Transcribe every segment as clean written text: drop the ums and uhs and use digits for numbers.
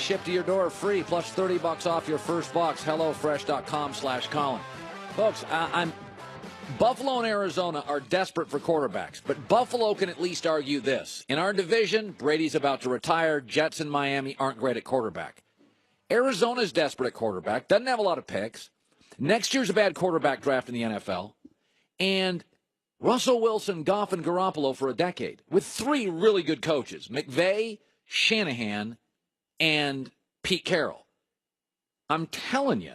shipped to your door free, plus $30 off your first box. HelloFresh.com/Colin. Folks, Buffalo and Arizona are desperate for quarterbacks, but Buffalo can at least argue this. In our division, Brady's about to retire. Jets and Miami aren't great at quarterback. Arizona's desperate at quarterback, doesn't have a lot of picks. Next year's a bad quarterback draft in the NFL. And Russell Wilson, Goff, and Garoppolo for a decade with three really good coaches, McVay, Shanahan, and Pete Carroll. I'm telling you,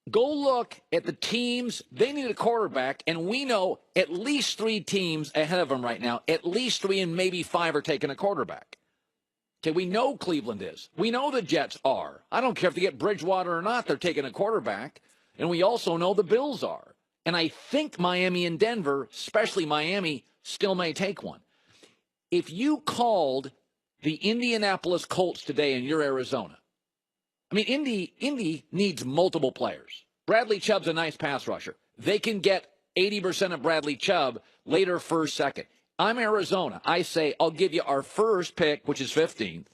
go look at the teams. They need a quarterback, and we know at least three teams ahead of them right now, at least three and maybe five are taking a quarterback. Okay, we know Cleveland is. We know the Jets are. I don't care if they get Bridgewater or not, they're taking a quarterback. And we also know the Bills are. And I think Miami and Denver, especially Miami, still may take one. If you called the Indianapolis Colts today and you're Arizona, I mean, Indy needs multiple players. Bradley Chubb's a nice pass rusher. They can get 80% of Bradley Chubb later, first, second. I'm Arizona. I say, I'll give you our first pick, which is 15th.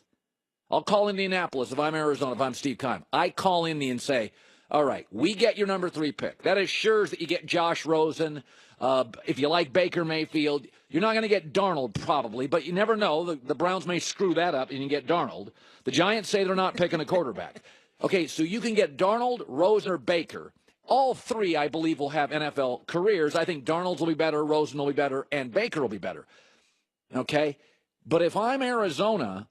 I'll call Indianapolis if I'm Arizona, if I'm Steve Keim. I call Indy and say, all right, we get your number 3 pick. That assures that you get Josh Rosen. If you like Baker Mayfield, you're not going to get Darnold probably, but you never know. The Browns may screw that up and you get Darnold. The Giants say they're not picking a quarterback. Okay, so you can get Darnold, Rosen, or Baker. All three, I believe, will have NFL careers. I think Darnold's will be better, Rosen will be better, and Baker will be better. Okay? But if I'm Arizona,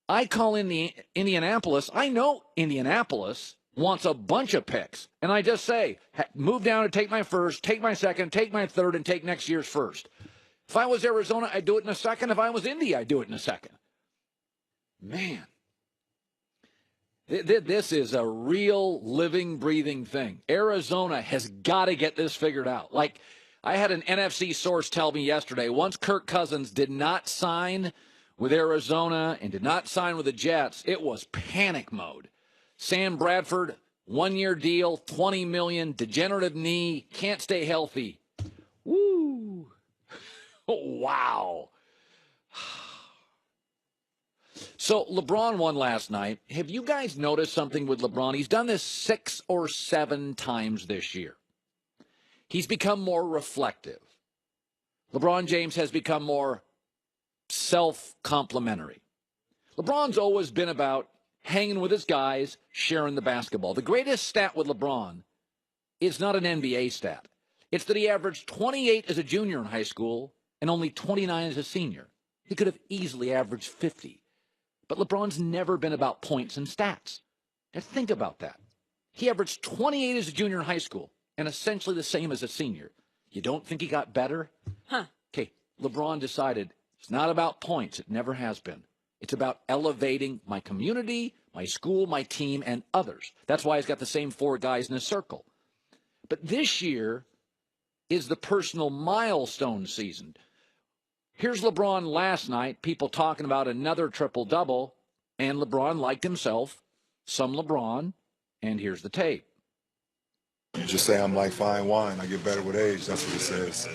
I call in the Indianapolis. I know Indianapolis wants a bunch of picks. And I just say, move down and take my first, take my second, take my third, and take next year's first. If I was Arizona, I'd do it in a second. If I was Indy, I'd do it in a second. Man. This is a real living, breathing thing. Arizona has got to get this figured out. Like, I had an NFC source tell me yesterday, once Kirk Cousins did not sign with Arizona and did not sign with the Jets, it was panic mode. Sam Bradford, 1-year deal, $20 million, degenerative knee, can't stay healthy. Woo! Wow. So LeBron won last night. Have you guys noticed something with LeBron? He's done this 6 or 7 times this year. He's become more reflective. LeBron James has become more self-complimentary. LeBron's always been about hanging with his guys, sharing the basketball. The greatest stat with LeBron is not an NBA stat. It's that he averaged 28 as a junior in high school and only 29 as a senior. He could have easily averaged 50. But LeBron's never been about points and stats. Now think about that. He averaged 28 as a junior in high school and essentially the same as a senior. You don't think he got better? Huh. Okay, LeBron decided it's not about points. It never has been. It's about elevating my community, my school, my team, and others. That's why he's got the same 4 guys in his circle. But this year is the personal milestone season. Here's LeBron last night, people talking about another triple-double, and LeBron liked himself, some LeBron, and here's the tape. You just say I'm like fine wine. I get better with age. That's what it says.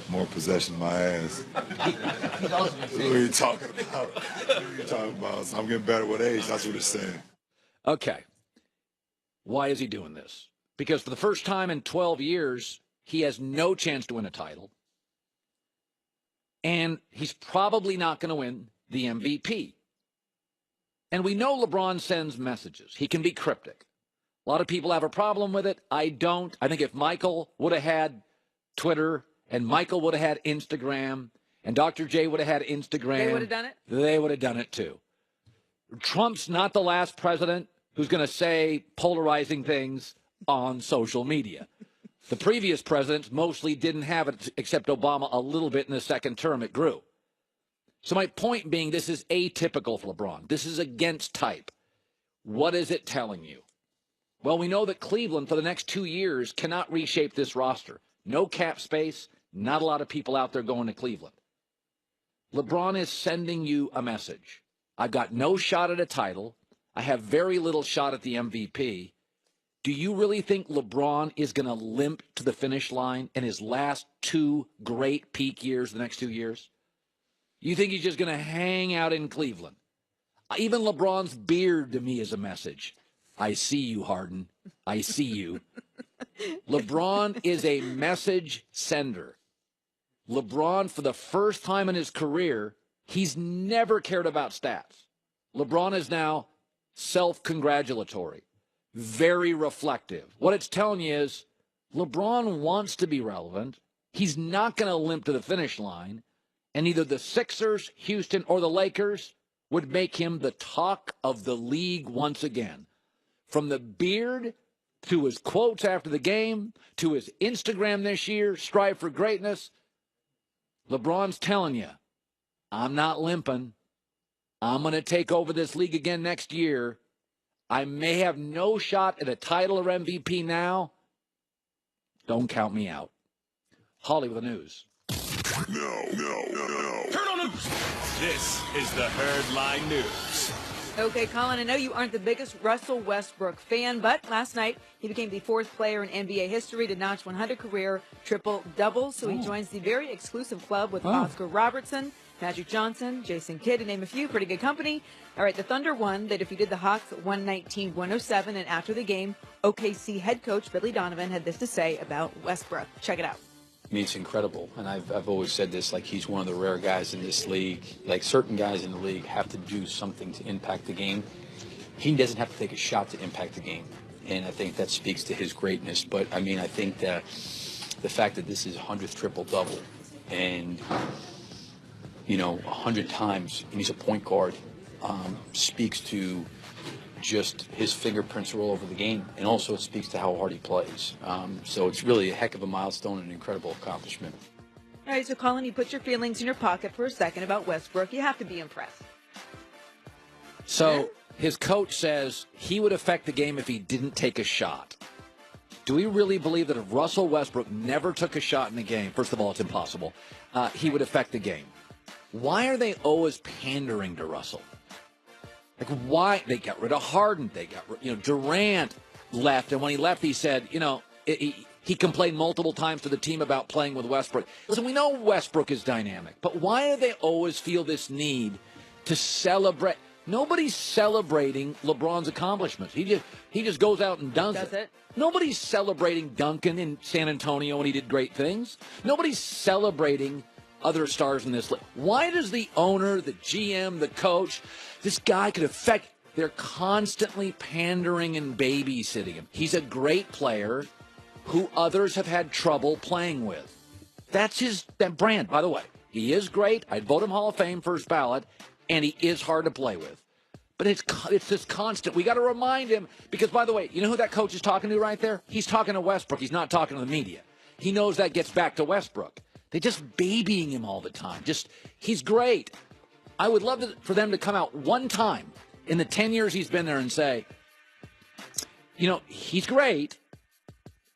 More possession, my ass. What are you talking about? What are you talking about? So I'm getting better with age. That's what it's saying. Okay. Why is he doing this? Because for the first time in 12 years, he has no chance to win a title. And he's probably not going to win the MVP. And we know LeBron sends messages. He can be cryptic. A lot of people have a problem with it. I don't. I think if Michael would have had Twitter and Michael would have had Instagram and Dr. J would have had Instagram, They would have done it? They would have done it too. Trump's not the last president who's going to say polarizing things on social media. The previous presidents mostly didn't have it, except Obama a little bit in the second term. It grew. So my point being, this is atypical for LeBron. This is against type. What is it telling you? Well, we know that Cleveland, for the next 2 years, cannot reshape this roster. No cap space, not a lot of people out there going to Cleveland. LeBron is sending you a message. I've got no shot at a title. I have very little shot at the MVP. Do you really think LeBron is going to limp to the finish line in his last 2 great peak years, the next 2 years? You think he's just going to hang out in Cleveland? Even LeBron's beard to me is a message. I see you, Harden. I see you. LeBron is a message sender. LeBron, for the first time in his career, he's never cared about stats. LeBron is now self-congratulatory, very reflective. What it's telling you is LeBron wants to be relevant. He's not going to limp to the finish line. And either the Sixers, Houston, or the Lakers would make him the talk of the league once again. From the beard to his quotes after the game, to his Instagram this year, strive for greatness, LeBron's telling you, I'm not limping. I'm going to take over this league again next year. I may have no shot at a title or MVP now. Don't count me out. Holly with the news. No. Turn on the news. This is the Herdline News. Okay, Colin, I know you aren't the biggest Russell Westbrook fan, but last night he became the fourth player in NBA history to notch 100 career triple-doubles, so he joins the very exclusive club with Oscar Robertson, Magic Johnson, Jason Kidd, to name a few. Pretty good company. All right, the Thunder won. They defeated the Hawks 119-107, and after the game, OKC head coach Billy Donovan had this to say about Westbrook. Check it out. I mean, it's incredible, and I've always said this, like, he's one of the rare guys in this league. Like, certain guys in the league have to do something to impact the game. He doesn't have to take a shot to impact the game, and I think that speaks to his greatness. But, I mean, I think that the fact that this is 100th triple-double and, 100 times, and he's a point guard, speaks to just his fingerprints are all over the game, and also it speaks to how hard he plays. So it's really a heck of a milestone and an incredible accomplishment. All right, so Colin, you put your feelings in your pocket for a second about Westbrook. You have to be impressed. So his coach says he would affect the game if he didn't take a shot. Do we really believe that if Russell Westbrook never took a shot in the game, first of all, it's impossible, he would affect the game? Why are they always pandering to Russell? Like, why? They got rid of Harden. They got Durant left. And when he left, he said, he complained multiple times to the team about playing with Westbrook. Listen, we know Westbrook is dynamic, but why do they always feel this need to celebrate? Nobody's celebrating LeBron's accomplishments. He just goes out and does it. Nobody's celebrating Duncan in San Antonio when he did great things. Nobody's celebrating other stars in this league. Why does the owner, the GM, the coach, this guy could affect? They're constantly pandering and babysitting him. He's a great player who others have had trouble playing with. That's that brand, by the way. He is great. I'd vote him Hall of Fame first ballot, and he is hard to play with. But it's this constant. We got to remind him, because, by the way, you know who that coach is talking to right there? He's talking to Westbrook. He's not talking to the media. He knows that gets back to Westbrook. They're just babying him all the time. He's great. I would love for them to come out one time in the 10 years he's been there and say, he's great.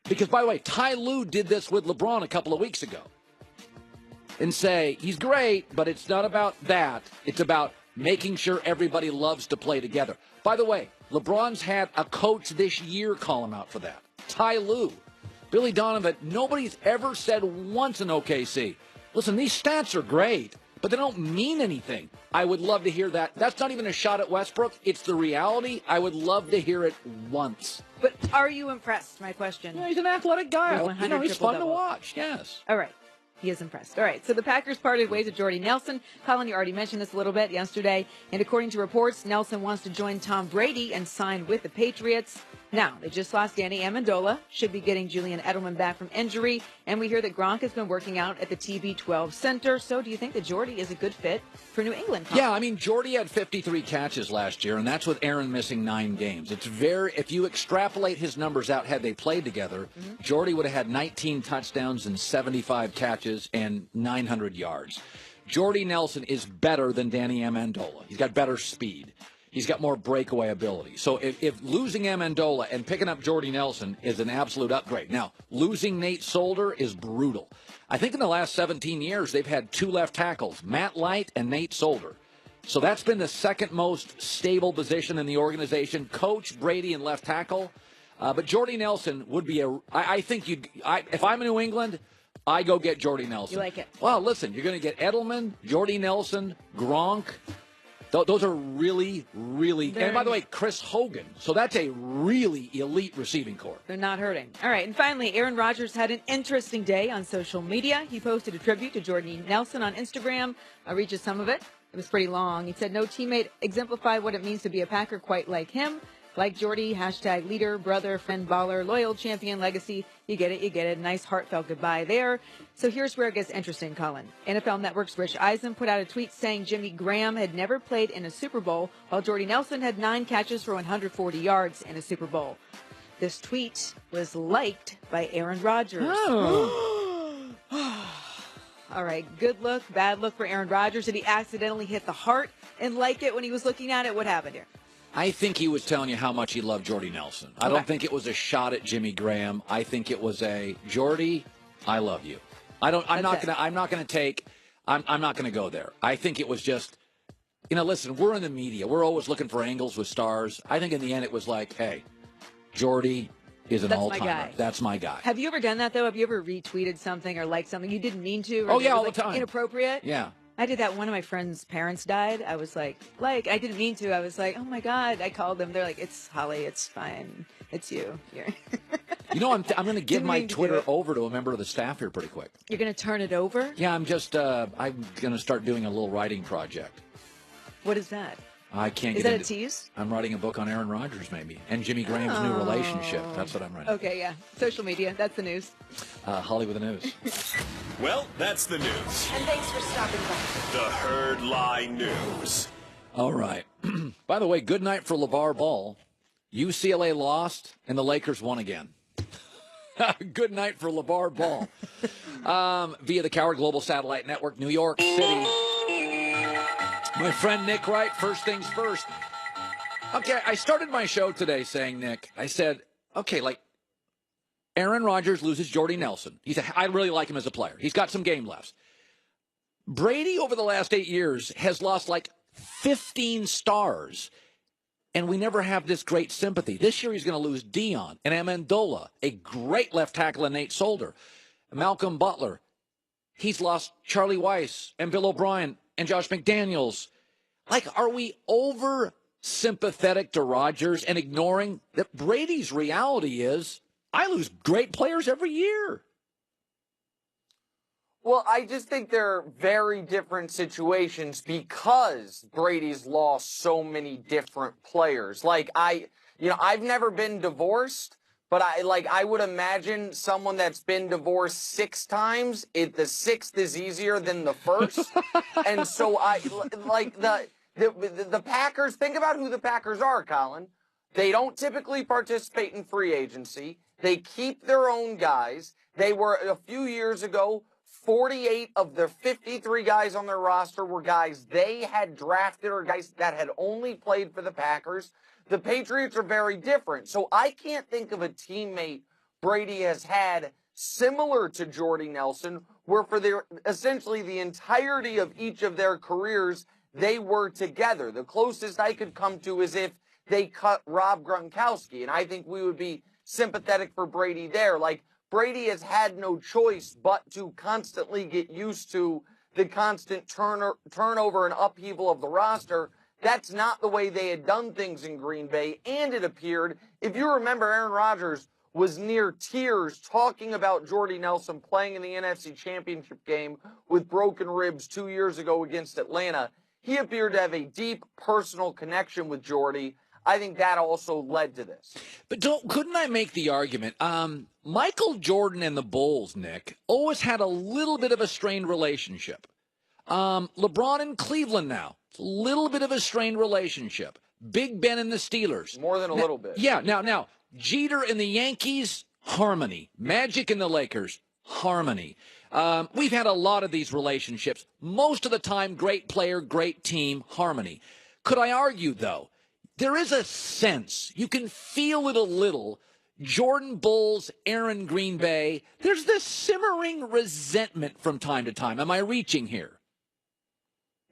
Because, by the way, Ty Lue did this with LeBron a couple of weeks ago. And say, he's great, but it's not about that. It's about making sure everybody loves to play together. By the way, LeBron's had a coach this year call him out for that. Ty Lue. Billy Donovan, nobody's ever said once in OKC, listen, these stats are great, but they don't mean anything. I would love to hear that. That's not even a shot at Westbrook. It's the reality. I would love to hear it once. But are you impressed, my question? Yeah, he's an athletic guy. He's fun to watch, yes. All right. He is impressed. All right, so the Packers parted ways with Jordy Nelson. Colin, you already mentioned this a little bit yesterday. And according to reports, Nelson wants to join Tom Brady and sign with the Patriots. Now, they just lost Danny Amendola, should be getting Julian Edelman back from injury. And we hear that Gronk has been working out at the TB12 Center. So do you think that Jordy is a good fit for New England? Colin? Yeah, I mean, Jordy had 53 catches last year, and that's with Aaron missing 9 games. If you extrapolate his numbers out had they played together, Jordy would have had 19 touchdowns and 75 catches and 900 yards. Jordy Nelson is better than Danny Amendola. He's got better speed. He's got more breakaway ability. So if losing Amendola and picking up Jordy Nelson is an absolute upgrade. Now, losing Nate Solder is brutal. I think in the last 17 years, they've had 2 left tackles, Matt Light and Nate Solder. So that's been the second most stable position in the organization. Coach, Brady, and left tackle. But Jordy Nelson would be if I'm in New England, I go get Jordy Nelson. You like it? Well, listen, you're going to get Edelman, Jordy Nelson, Gronk. Those are really, really. And by the way, Chris Hogan. So that's a really elite receiving corps. They're not hurting. All right. And finally, Aaron Rodgers had an interesting day on social media. He posted a tribute to Jordy Nelson on Instagram. I'll read you some of it. It was pretty long. He said, no teammate exemplified what it means to be a Packer quite like him. Like Jordy, hashtag leader, brother, friend, baller, loyal, champion, legacy. You get it, you get it. Nice heartfelt goodbye there. So here's where it gets interesting, Colin. NFL Network's Rich Eisen put out a tweet saying Jimmy Graham had never played in a Super Bowl, while Jordy Nelson had 9 catches for 140 yards in a Super Bowl. This tweet was liked by Aaron Rodgers. Oh. All right, good look, bad look for Aaron Rodgers. Did he accidentally hit the heart and like it when he was looking at it? What happened here? I think he was telling you how much he loved Jordy Nelson. I don't think it was a shot at Jimmy Graham. I think it was a Jordy, I love you. I'm not going to go there. I think it was just, listen, we're in the media. We're always looking for angles with stars. I think in the end it was like, hey, Jordy is an all-timer. That's my guy. Have you ever done that, though? Have you ever retweeted something or liked something you didn't mean to? Or all the time. Inappropriate? Yeah. I did that. One of my friends' parents died. I was like, I didn't mean to. I was like, oh my God. I called them. They're like, it's Holly. It's fine. It's you. I'm going to give my Twitter over to a member of the staff here pretty quick. You're going to turn it over? Yeah, I'm going to start doing a little writing project. What is that? I can't Is get that into, a tease? I'm writing a book on Aaron Rodgers, maybe, and Jimmy Graham's new relationship. That's what I'm writing. Okay, yeah. Social media. That's the news. Holly with the news. Well, that's the news. And thanks for stopping by. The Herd Line News. All right. By the way, good night for LeVar Ball. UCLA lost, and the Lakers won again. Good night for LeVar Ball. Via the Coward Global Satellite Network, New York City. My friend Nick Wright, first things first. Okay, I started my show today saying, Nick, I said, okay, Aaron Rodgers loses Jordy Nelson. He said, I really like him as a player. He's got some game left. Brady, over the last 8 years, has lost 15 stars, and we never have this great sympathy. This year he's going to lose Dion and Amendola, a great left tackle, and Nate Solder. Malcolm Butler. He's lost Charlie Weiss and Bill O'Brien and Josh McDaniels. Are we over sympathetic to Rodgers and ignoring that Brady's reality is I lose great players every year? Well, I just think they're very different situations because Brady's lost so many different players. I've never been divorced, but I would imagine someone that's been divorced 6 times, the 6th is easier than the first. And so the Packers, think about who the Packers are, Colin. They don't typically participate in free agency. They keep their own guys. They were, a few years ago, 48 of their 53 guys on their roster were guys they had drafted or guys that had only played for the Packers. The Patriots are very different. So I can't think of a teammate Brady has had similar to Jordy Nelson, where for essentially the entirety of each of their careers, they were together. The closest I could come to is if they cut Rob Gronkowski, and I think we would be sympathetic for Brady there. Brady has had no choice but to constantly get used to the constant turnover and upheaval of the roster. That's not the way they had done things in Green Bay, and it appeared, if you remember, Aaron Rodgers was near tears talking about Jordy Nelson playing in the NFC Championship game with broken ribs 2 years ago against Atlanta. He appeared to have a deep personal connection with Jordy. I think that also led to this. But couldn't I make the argument? Michael Jordan and the Bulls, Nick, always had a little bit of a strained relationship. LeBron in Cleveland now, it's a little bit of a strained relationship. Big Ben and the Steelers. More than a little bit. Yeah, now, Jeter and the Yankees, harmony. Magic and the Lakers, harmony. We've had a lot of these relationships. Most of the time, great player, great team, harmony. Could I argue, though, there is a sense, you can feel it a little, Jordan Bulls, Aaron Green Bay, there's this simmering resentment from time to time. Am I reaching here?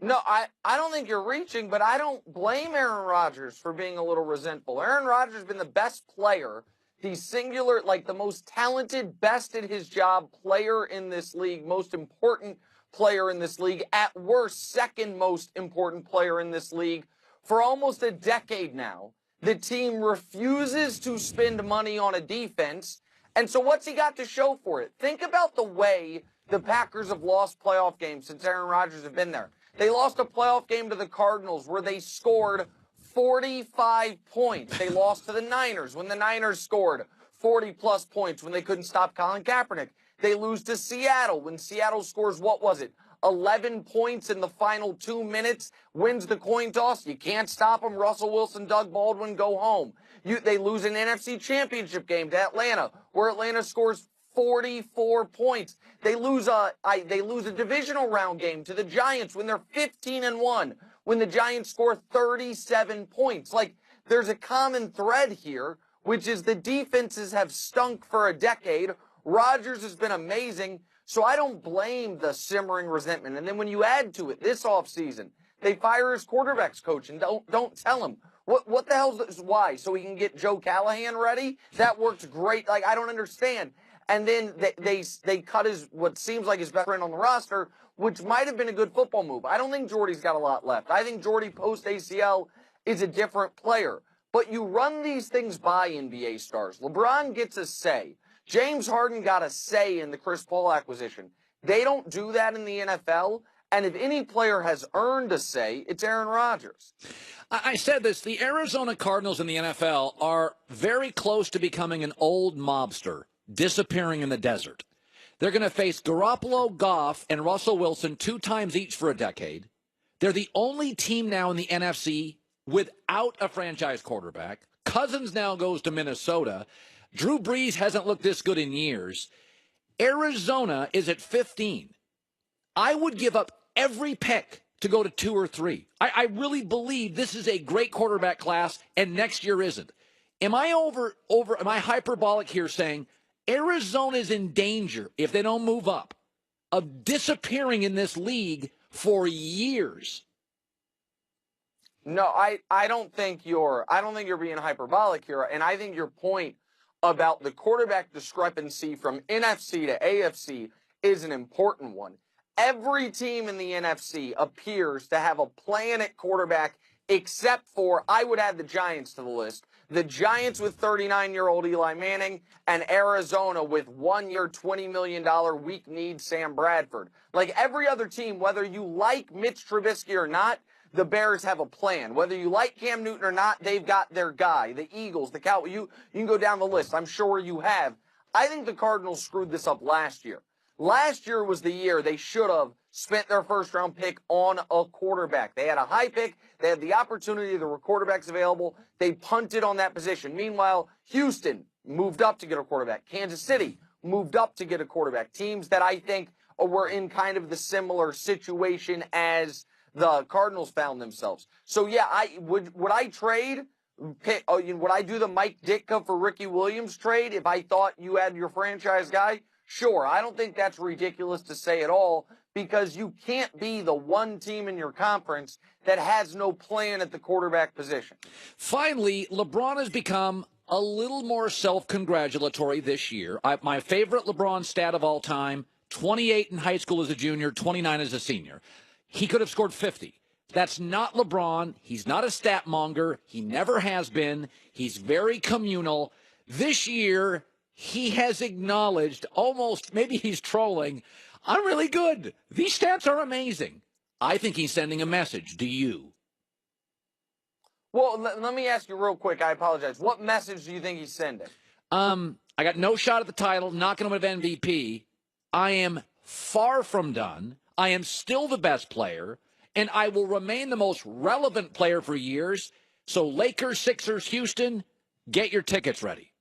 No, I don't think you're reaching, but I don't blame Aaron Rodgers for being a little resentful. Aaron Rodgers has been the best player, the singular, the most talented, best at his job player in this league, most important player in this league, at worst, second most important player in this league. For almost a decade now, the team refuses to spend money on a defense. And so what's he got to show for it? Think about the way the Packers have lost playoff games since Aaron Rodgers has been there. They lost a playoff game to the Cardinals where they scored 45 points. They lost to the Niners when the Niners scored 40-plus points when they couldn't stop Colin Kaepernick. They lose to Seattle when Seattle scores, 11 points in the final 2 minutes, wins the coin toss. You can't stop them. Russell Wilson, Doug Baldwin go home. They lose an NFC championship game to Atlanta, where Atlanta scores 44 points. They lose a divisional round game to the Giants when they're 15-1, when the Giants score 37 points. Like, there's a common thread here, which is the defenses have stunk for a decade. Rodgers has been amazing, so I don't blame the simmering resentment. And then when you add to it this offseason, they fire his quarterbacks coach and don't tell him. What the hell is why? So he can get Joe Callahan ready? That worked great. Like, I don't understand. And then they cut what seems like his best friend on the roster, which might have been a good football move. I don't think Jordy's got a lot left. I think Jordy post-ACL is a different player. But you run these things by NBA stars. LeBron gets a say. James Harden got a say in the Chris Paul acquisition. They don't do that in the NFL. And if any player has earned a say, it's Aaron Rodgers. I said this. The Arizona Cardinals in the NFL are very close to becoming an old mobster, disappearing in the desert. They're going to face Garoppolo, Goff, and Russell Wilson 2 times each for a decade. They're the only team now in the NFC without a franchise quarterback. Cousins now goes to Minnesota. Drew Brees hasn't looked this good in years. Arizona is at 15. I would give up every pick to go to 2 or 3. I really believe this is a great quarterback class, and next year isn't. Am I am I hyperbolic here saying Arizona is in danger, if they don't move up, of disappearing in this league for years? No, I don't think you're being hyperbolic here, and I think your point about the quarterback discrepancy from NFC to AFC is an important one. Every team in the NFC appears to have a plan at quarterback, except for, I would add the Giants to the list. The Giants with 39-year-old Eli Manning, and Arizona with 1-year, $20 million weak need Sam Bradford. Like every other team, whether you like Mitch Trubisky or not, the Bears have a plan. Whether you like Cam Newton or not, they've got their guy. The Eagles, the Cowboys, you can go down the list. I'm sure you have. I think the Cardinals screwed this up last year. Last year was the year they should have spent their first-round pick on a quarterback. They had a high pick. They had the opportunity. There were quarterbacks available. They punted on that position. Meanwhile, Houston moved up to get a quarterback. Kansas City moved up to get a quarterback. Teams that I think were in kind of the similar situation as the Cardinals found themselves. So, yeah, would I trade? Would I do the Mike Ditka for Ricky Williams trade if I thought you had your franchise guy? Sure. I don't think that's ridiculous to say at all, because you can't be the one team in your conference that has no plan at the quarterback position. Finally, LeBron has become a little more self-congratulatory this year. My favorite LeBron stat of all time, 28 in high school as a junior, 29 as a senior. He could have scored 50. That's not LeBron. He's not a stat monger. He never has been. He's very communal. This year, he has acknowledged, almost, maybe he's trolling, I'm really good. These stats are amazing. I think he's sending a message. Do you? Well, let me ask you real quick. I apologize. What message do you think he's sending? I got no shot at the title, not going to win MVP. I am far from done. I am still the best player, and I will remain the most relevant player for years. So Lakers, Sixers, Houston, get your tickets ready.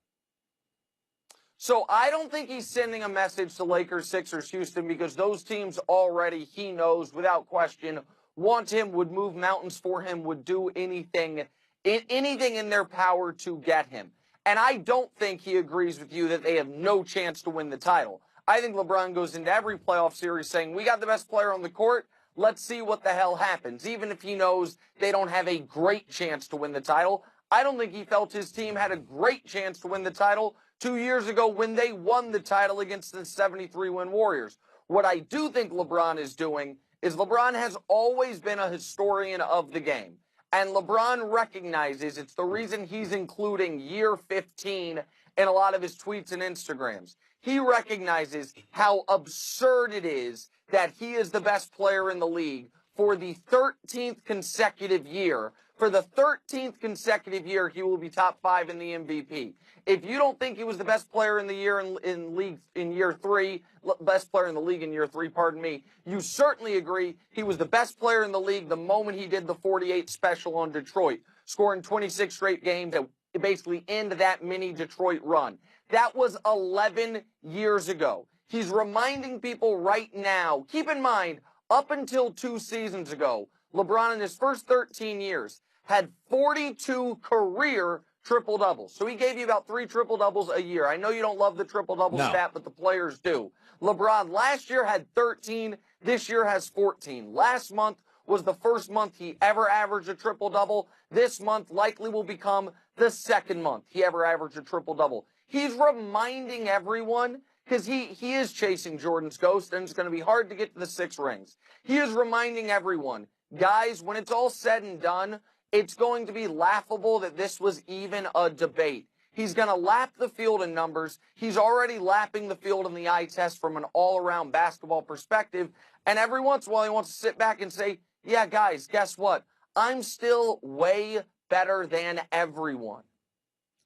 So I don't think he's sending a message to Lakers, Sixers, Houston, because those teams already, he knows without question, want him, would move mountains for him, would do anything in their power to get him. And I don't think he agrees with you that they have no chance to win the title. I think LeBron goes into every playoff series saying, we got the best player on the court. Let's see what the hell happens. Even if he knows they don't have a great chance to win the title, I don't think he felt his team had a great chance to win the title 2 years ago when they won the title against the 73-win Warriors. What I do think LeBron is doing is LeBron has always been a historian of the game. And LeBron recognizes it's the reason he's including year 15 in a lot of his tweets and Instagrams. He recognizes how absurd it is that he is the best player in the league for the 13th consecutive year. For the 13th consecutive year, he will be top 5 in the MVP. If you don't think he was the best player in the year in league in year 3, best player in the league in year 3, pardon me, you certainly agree he was the best player in the league the moment he did the 48 special on Detroit, scoring 26 straight games that basically end that mini Detroit run. That was 11 years ago. He's reminding people right now, keep in mind, up until 2 seasons ago, LeBron in his first 13 years had 42 career triple-doubles. So he gave you about 3 triple-doubles a year. I know you don't love the triple-double stat, but the players do. LeBron last year had 13. This year has 14. Last month was the first month he ever averaged a triple-double. This month likely will become the second month he ever averaged a triple-double. He's reminding everyone, because he is chasing Jordan's ghost, and it's going to be hard to get to the 6 rings. He is reminding everyone, guys, when it's all said and done, it's going to be laughable that this was even a debate. He's going to lap the field in numbers. He's already lapping the field in the eye test from an all-around basketball perspective. And every once in a while, he wants to sit back and say, yeah, guys, guess what? I'm still way better than everyone.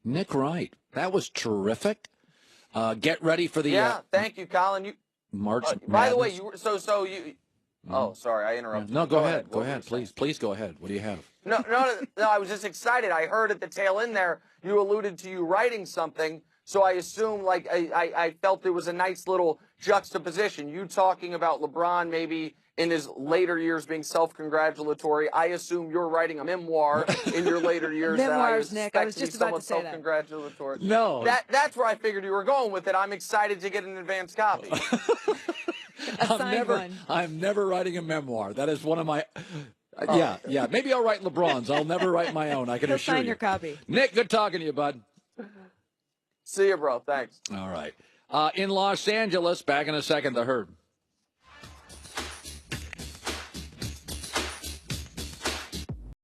Nick Wright, that was terrific. Get ready for the thank you, Colin. March. By the way, you Oh, sorry, I interrupted. No, go ahead. Go ahead, please go ahead. What do you have? No, I was just excited. I heard at the tail end there you alluded to you writing something, so I assumed I felt there was a nice little juxtaposition. You talking about LeBron maybe in his later years being self-congratulatory. I assume you're writing a memoir in your later years. Memoirs, Nick. I was just about to say that. Self-congratulatory. No. That's where I figured you were going with it. I'm excited to get an advance copy. I'm never writing a memoir. That is one of my. Yeah. Maybe I'll write LeBron's. I'll never write my own. I can assure you. Sign your copy. Nick, good talking to you, bud. See you, bro. Thanks. All right. In Los Angeles, back in a second, the Herd.